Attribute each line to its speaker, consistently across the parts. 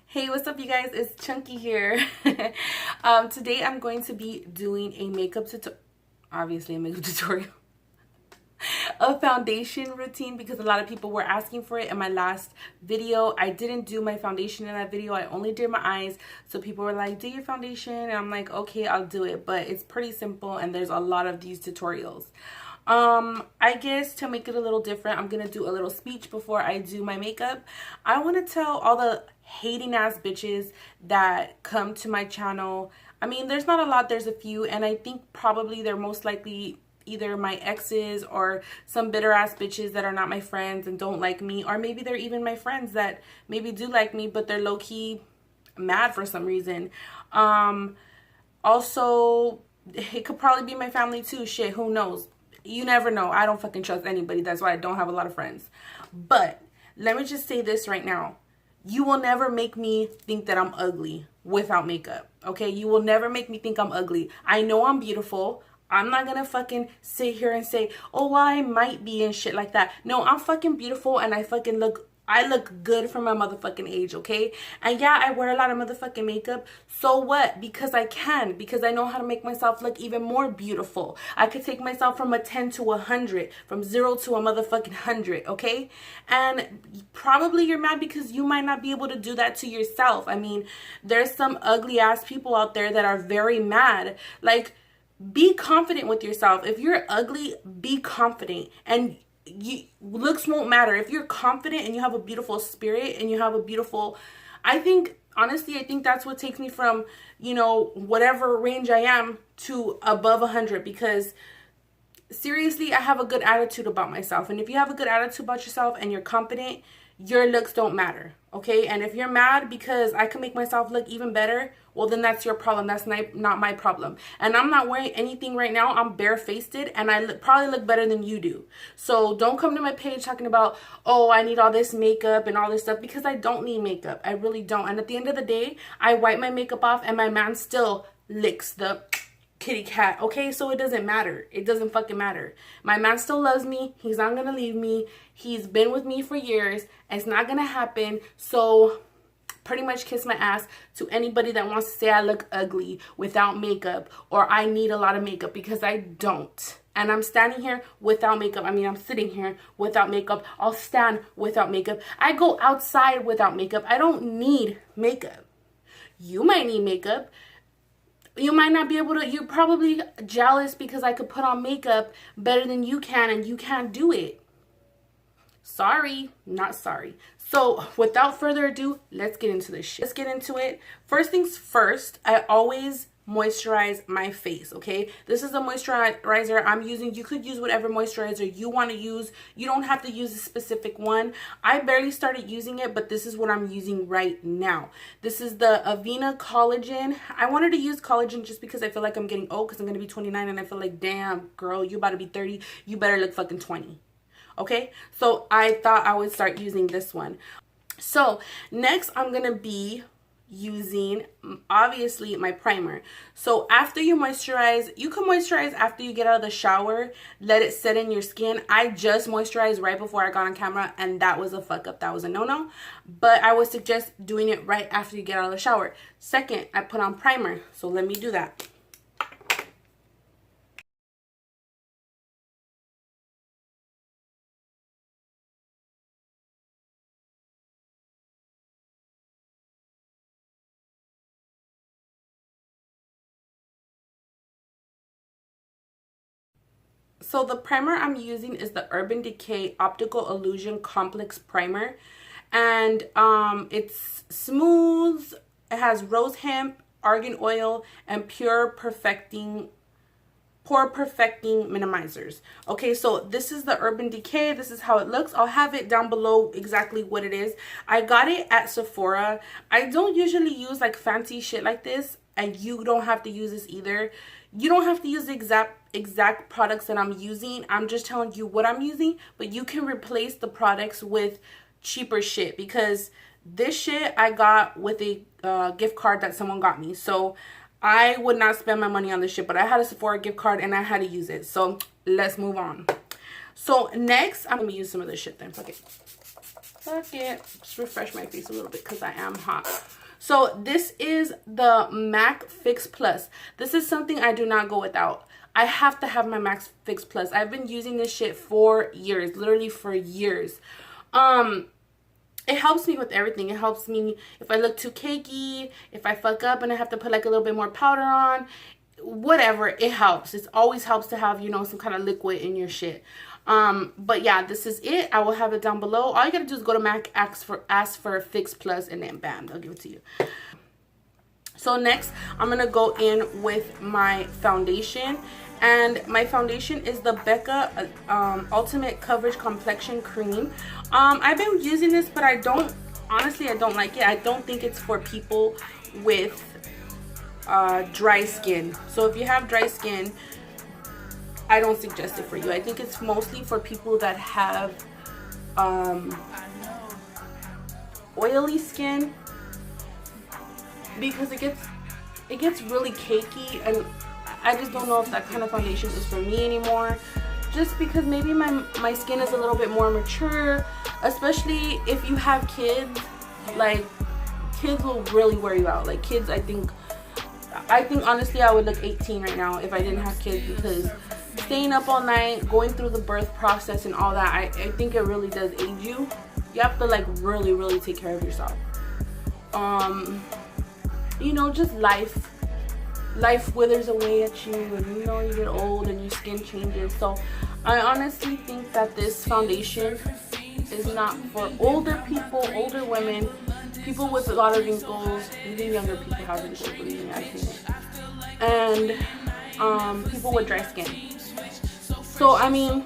Speaker 1: Hey, what's up, you guys? It's Chunky here. Today I'm going to be doing a makeup tutorial, obviously a makeup tutorial, a foundation routine because a lot of people were asking for it in my last video. I didn't do my foundation in that video. I only did my eyes. So people were like, do your foundation. And I'm like, okay, I'll do it. But it's pretty simple and there's a lot of these tutorials. I guess to make it a little different, I'm gonna do a little speech before I do my makeup. I want to tell all the hating ass bitches that come to my channel. I mean, there's not a lot, there's a few, and I think probably they're most likely either my exes or some bitter ass bitches that are not my friends and don't like me, or maybe they're even my friends that maybe do like me, but they're low-key mad for some reason. Also, it could probably be my family too. Shit, who knows? You never know. I don't fucking trust anybody. That's why I don't have a lot of friends. But let me just say this right now. You will never make me think that I'm ugly without makeup. Okay? You will never make me think I'm ugly. I know I'm beautiful. I'm not gonna fucking sit here and say, oh, well, I might be and shit like that. No, I'm fucking beautiful and I look good for my motherfucking age, okay? And yeah, I wear a lot of motherfucking makeup. So what? Because I can. Because I know how to make myself look even more beautiful. I could take myself from a 10 to 100. From 0 to a motherfucking 100, okay? And probably you're mad because you might not be able to do that to yourself. I mean, there's some ugly ass people out there that are very mad. Like, be confident with yourself. If you're ugly, be confident. And looks won't matter. If you're confident and you have a beautiful spirit and you have a beautiful, I think that's what takes me from, you know, whatever range I am to above 100, because seriously, I have a good attitude about myself. And if you have a good attitude about yourself and you're confident, your looks don't matter, okay? And if you're mad because I can make myself look even better, well, then that's your problem. That's not my problem. And I'm not wearing anything right now. I'm barefaced and I probably look better than you do. So don't come to my page talking about, oh, I need all this makeup and all this stuff, because I don't need makeup. I really don't. And at the end of the day, I wipe my makeup off and my man still licks the kitty cat, okay? So it doesn't matter. It doesn't fucking matter. My man still loves me. He's not gonna leave me. He's been with me for years. It's not gonna happen. So pretty much kiss my ass to anybody that wants to say I look ugly without makeup or I need a lot of makeup, because I don't. And I'm standing here without makeup. I mean, I'm sitting here without makeup. I'll stand without makeup. I go outside without makeup. I don't need makeup. You might need makeup. You might not be able to. You're probably jealous because I could put on makeup better than you can and you can't do it. Sorry, not sorry. So without further ado, let's get into this shit. Let's get into it. First things first, I always moisturize my face, okay? This is a moisturizer I'm using. You could use whatever moisturizer you want to use. You don't have to use a specific one. I barely started using it, but this is what I'm using right now. This is the Avena Collagen. I wanted to use collagen just because I feel like I'm getting old, because I'm going to be 29 and I feel like, damn, girl, you about to be 30. You better look fucking 20. Okay? So I thought I would start using this one. So next I'm going to be using, obviously, my primer. So after you moisturize, you can moisturize after you get out of the shower, let it set in your skin. I just moisturized right before I got on camera and that was a fuck up. That was a no-no, but I would suggest doing it right after you get out of the shower. Second, I put on primer, so let me do that. So the primer I'm using is the Urban Decay Optical Illusion Complex Primer. And it's smooth. It has rose hemp, argan oil, and pore perfecting minimizers. Okay, so this is the Urban Decay. This is how it looks. I'll have it down below exactly what it is. I got it at Sephora. I don't usually use like fancy shit like this, and you don't have to use this either. You don't have to use the exact products that I'm using. I'm just telling you what I'm using, but you can replace the products with cheaper shit, because this shit I got with a gift card that someone got me. So I would not spend my money on this shit, but I had a Sephora gift card and I had to use it. So let's move on. So next, I'm gonna use some of this shit then. Fuck it. Just refresh my face a little bit because I am hot. So this is the MAC Fix Plus. This is something I do not go without. I have to have my MAC Fix Plus. I've been using this shit for years, literally for years. It helps me with everything. It helps me if I look too cakey, if I fuck up and I have to put like a little bit more powder on, whatever, it helps. It always helps to have, you know, some kind of liquid in your shit. But yeah, this is it. I will have it down below. All you gotta do is go to MAC, ask for Fix Plus, and then bam, they'll give it to you. So next, I'm gonna go in with my foundation. And my foundation is the Becca Ultimate Coverage Complexion Cream. I've been using this, but honestly, I don't like it. I don't think it's for people with dry skin. So if you have dry skin, I don't suggest it for you. I think it's mostly for people that have oily skin, because it gets really cakey, and I just don't know if that kind of foundation is for me anymore. Just because maybe my skin is a little bit more mature, especially if you have kids. Like, kids will really wear you out. Like, kids, I think honestly I would look 18 right now if I didn't have kids, because staying up all night, going through the birth process and all that, I think it really does age you. You have to like really take care of yourself. You know, just life withers away at you, and you know, you get old and your skin changes. So I honestly think that this foundation is not for older people, older women, people with a lot of wrinkles. Even younger people have wrinkles, believe me, I've seen it. And people with dry skin. So I mean,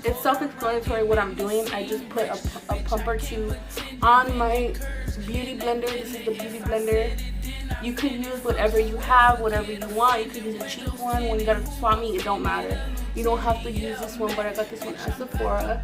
Speaker 1: it's self-explanatory what I'm doing. I just put a pump or two on my beauty blender. This is the beauty blender. You could use whatever you have, whatever you want. You could use a cheap one. When you got a swap meet, it don't matter. You don't have to use this one, but I got this one at Sephora.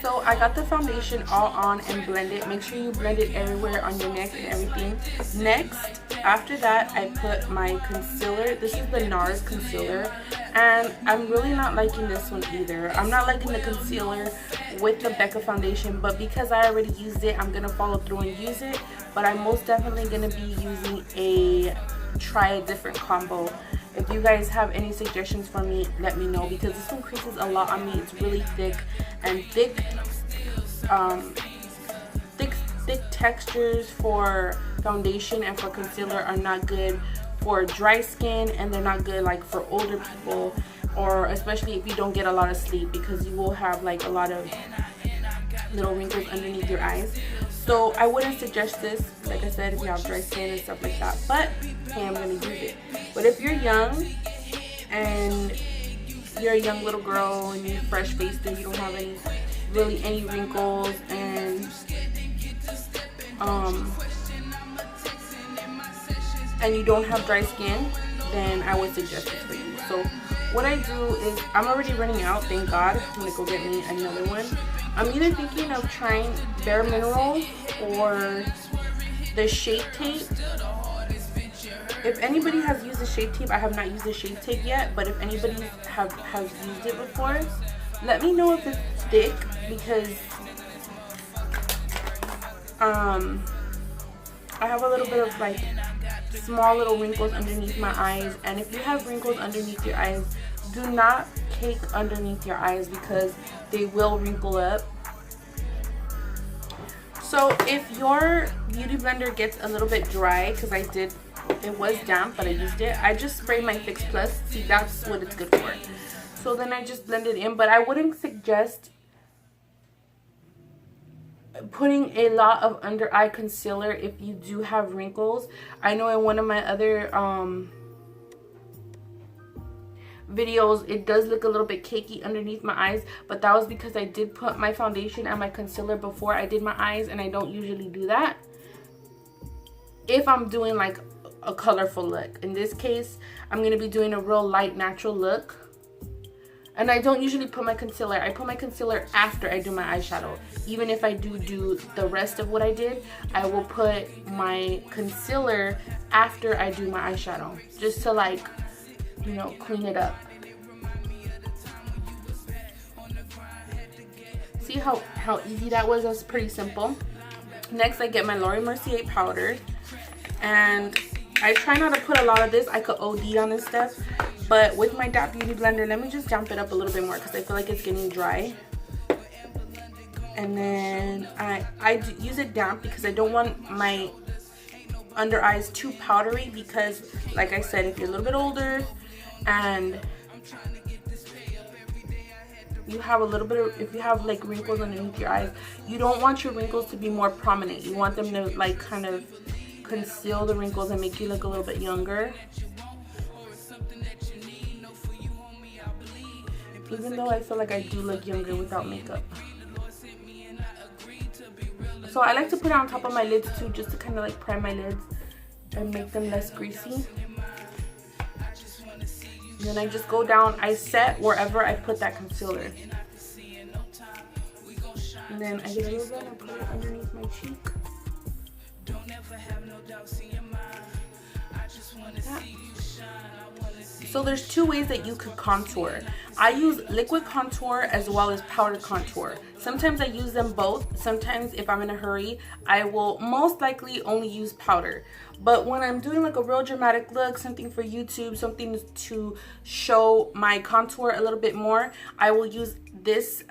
Speaker 1: So I got the foundation all on and blended. Make sure you blend it everywhere on your neck and everything. Next, after that, I put my concealer. This is the NARS concealer, and I'm really not liking this one either. I'm not liking the concealer with the Becca foundation, but because I already used it, I'm gonna follow through and use it. But I'm most definitely gonna be using try a different combo. If you guys have any suggestions for me, let me know, because this one creases a lot on me. It's really thick, and thick textures for foundation and for concealer are not good for dry skin, and they're not good like for older people, or especially if you don't get a lot of sleep, because you will have like a lot of little wrinkles underneath your eyes. So I wouldn't suggest this, like I said, if you have dry skin and stuff like that, but hey, I'm gonna use it. But if you're young and you're a young little girl and you're fresh faced and you don't have any wrinkles, and you don't have dry skin, then I would suggest this for you. So what I do is, I'm already running out, thank God. I'm gonna go get me another one. I'm either thinking of trying Bare Minerals or the Shape Tape. If anybody has used the Shape Tape, I have not used the Shape Tape yet, but if anybody has used it before, let me know if it's thick, because I have a little bit of like small little wrinkles underneath my eyes, and if you have wrinkles underneath your eyes, do not cake underneath your eyes, because they will wrinkle up. So if your beauty blender gets a little bit dry, because it was damp, but I used it, I just spray my Fix Plus. See, that's what it's good for. So then I just blend it in, but I wouldn't suggest putting a lot of under eye concealer if you do have wrinkles. I know in one of my other videos, it does look a little bit cakey underneath my eyes, but that was because I did put my foundation and my concealer before I did my eyes, and I don't usually do that if I'm doing like a colorful look. In this case, I'm going to be doing a real light natural look, and I don't usually put my concealer. I put my concealer after I do my eyeshadow. Even if I do the rest of what I did, I will put my concealer after I do my eyeshadow, just to like, you know, clean it up. See, see how easy that was? That's pretty simple. Next, I get my Laura Mercier powder, and I try not to put a lot of this. I could OD on this stuff, but with my DAP Beauty Blender, let me just damp it up a little bit more because I feel like it's getting dry. And then I use it damp because I don't want my under eyes too powdery, because like I said, if you're a little bit older and you have a little bit of, if you have like wrinkles underneath your eyes, you don't want your wrinkles to be more prominent. You want them to like kind of conceal the wrinkles and make you look a little bit younger. Even though I feel like I do look younger without makeup. So I like to put it on top of my lids too, just to kind of like prime my lids and make them less greasy. And then I just go down, I set wherever I put that concealer. And then I get a little bit and I put it underneath my cheek. Yeah. So there's two ways that you could contour. I use liquid contour as well as powder contour. Sometimes I use them both. Sometimes if I'm in a hurry, I will most likely only use powder. But when I'm doing like a real dramatic look, something for YouTube, something to show my contour a little bit more, I will use this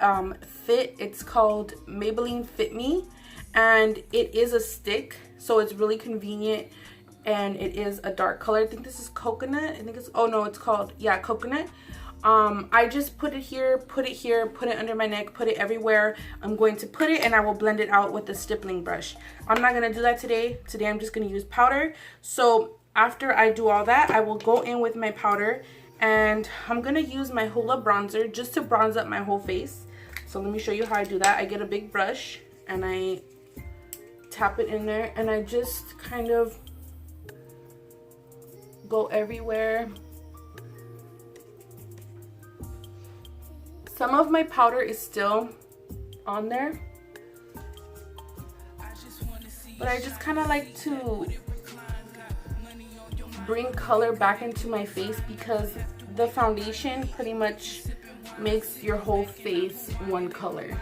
Speaker 1: Fit. It's called Maybelline Fit Me, and it is a stick, so it's really convenient. And it is a dark color. I think this is coconut. I think it's, oh no, it's called, yeah, coconut. I just put it here, put it under my neck, put it everywhere I'm going to put it, and I will blend it out with a stippling brush. I'm not gonna do that today. Today I'm just gonna use powder. So after I do all that, I will go in with my powder, and I'm gonna use my Hoola bronzer just to bronze up my whole face. So let me show you how I do that. I get a big brush and I tap it in there, and I just kind of go everywhere. Some of my powder is still on there, but I just kind of like to bring color back into my face, because the foundation pretty much makes your whole face one color.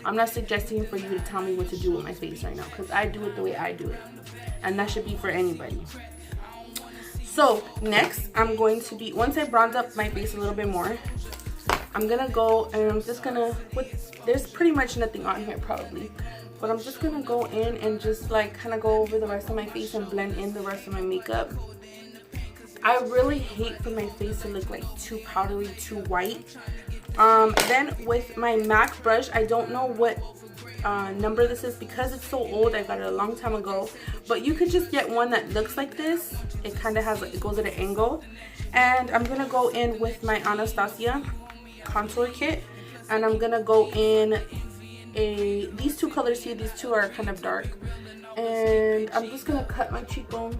Speaker 1: I'm not suggesting for you to tell me what to do with my face right now, because I do it the way I do it, and that should be for anybody. So next, I'm going to be, once I bronze up my face a little bit more, I'm gonna go and I'm just gonna, there's pretty much nothing on here probably, but I'm just gonna go in and just like kind of go over the rest of my face and blend in the rest of my makeup. I really hate for my face to look like too powdery, too white. Then with my MAC brush, I don't know what number this is because it's so old. I got it a long time ago, but you could just get one that looks like this. It kind of has, it goes at an angle, and I'm gonna go in with my Anastasia contour kit, and I'm gonna go in these two colors here. These two are kind of dark, and I'm just gonna cut my cheekbone,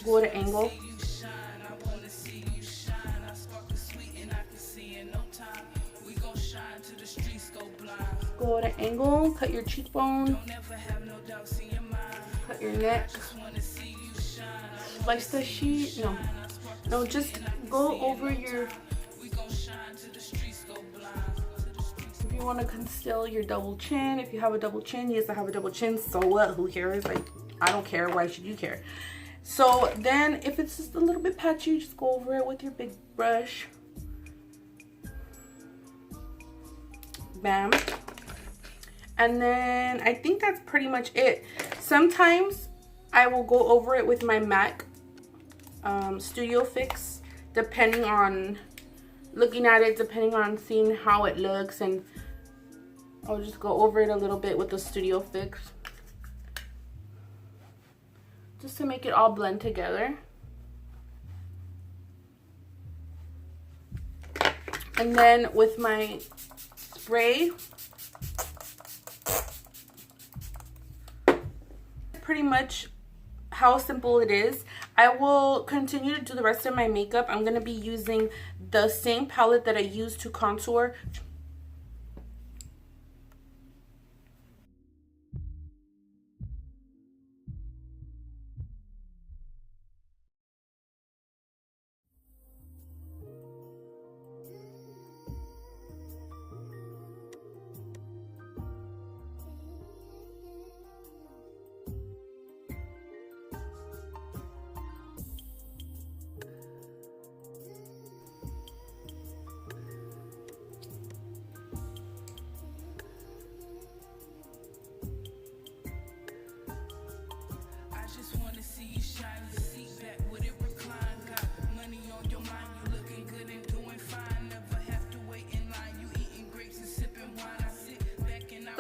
Speaker 1: go at an angle. Go at an angle, cut your cheekbone, cut your neck, slice the sheet, no, just go over your, if you want to conceal your double chin, if you have a double chin, yes, I have a double chin, so what, who cares, like, I don't care, why should you care? So then, if it's just a little bit patchy, just go over it with your big brush, bam. And then I think that's pretty much it. Sometimes I will go over it with my MAC Studio Fix, depending on looking at it, depending on seeing how it looks, and I'll just go over it a little bit with the Studio Fix just to make it all blend together. And then with my spray, pretty much how simple it is. I will continue to do the rest of my makeup. I'm going to be using the same palette that I used to contour.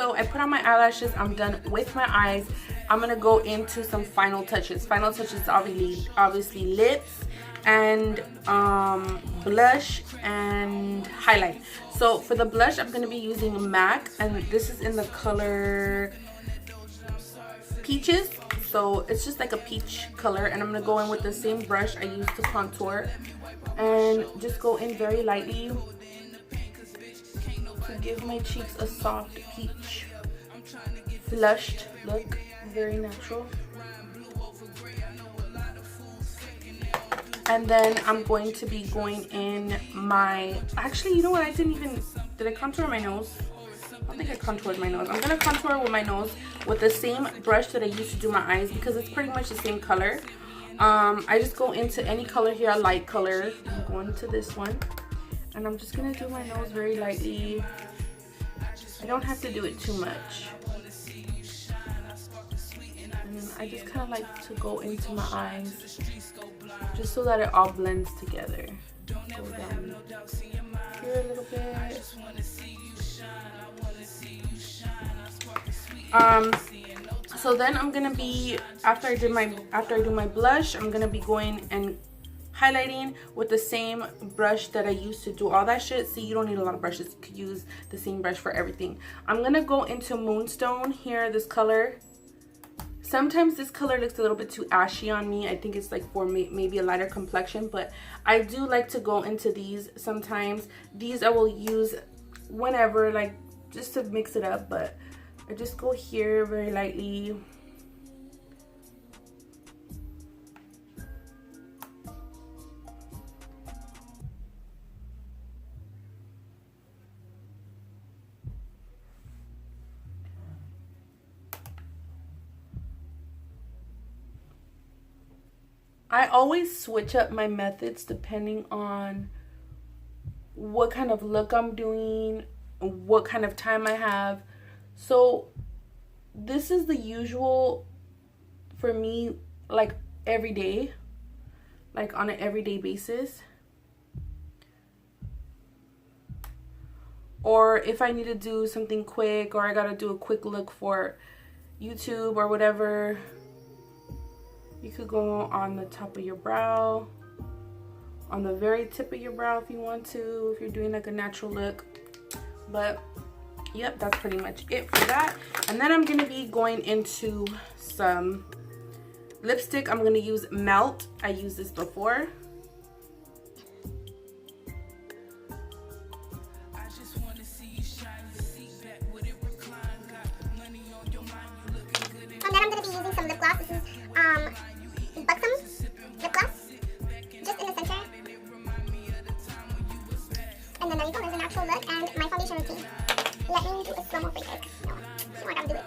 Speaker 1: go. I put on my eyelashes. I'm done with my eyes. I'm gonna go into some final touches. Final touches, obviously lips and blush and highlight. So for the blush, I'm gonna be using MAC, and this is in the color Peaches. So it's just like a peach color, and I'm gonna go in with the same brush I used to contour and just go in very lightly to give my cheeks a soft peach flushed look, very natural. And then I'm going to be going in my, actually, you know what, did I contour my nose? I don't think I contoured my nose. I'm gonna contour with my nose with the same brush that I used to do my eyes, because it's pretty much the same color. I just go into any color here, a light color. I'm going to this one, and I'm just gonna do my nose very lightly. I don't have to do it too much. And then I just kind of like to go into my eyes, just so that it all blends together. Go down here a little bit. So then I'm gonna be, after I do my blush, I'm gonna be going and highlighting with the same brush that I used to do all that shit. See, you don't need a lot of brushes. You could use the same brush for everything. I'm gonna go into Moonstone here, this color. Sometimes this color looks a little bit too ashy on me. I think it's like for maybe a lighter complexion, but I do like to go into these sometimes. These I will use whenever, like just to mix it up, but I just go here very lightly. I always switch up my methods depending on what kind of look I'm doing, what kind of time I have. So this is the usual for me, like every day, like on an everyday basis. Or if I need to do something quick, or I gotta do a quick look for YouTube or whatever, you could go on the top of your brow, on the very tip of your brow if you want to, if you're doing like a natural look. But yep, that's pretty much it for that. And then I'm gonna be going into some lipstick. I'm gonna use Melt. I used this before.
Speaker 2: And then I'm gonna be using some lip gloss. This is Buxom lip gloss, just in the center. And then there you go, there's a natural look and my foundation routine. Let me do a slow-mo for you guys. No, you know what, I'm doing.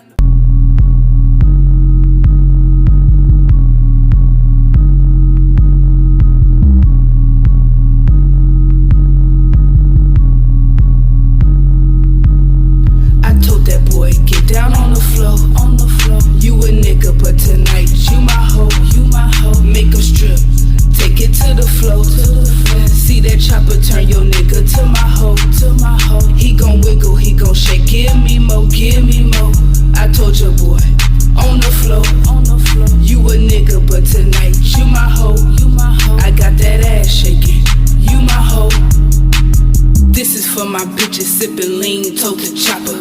Speaker 3: For my bitches sipping lean, tote the chopper.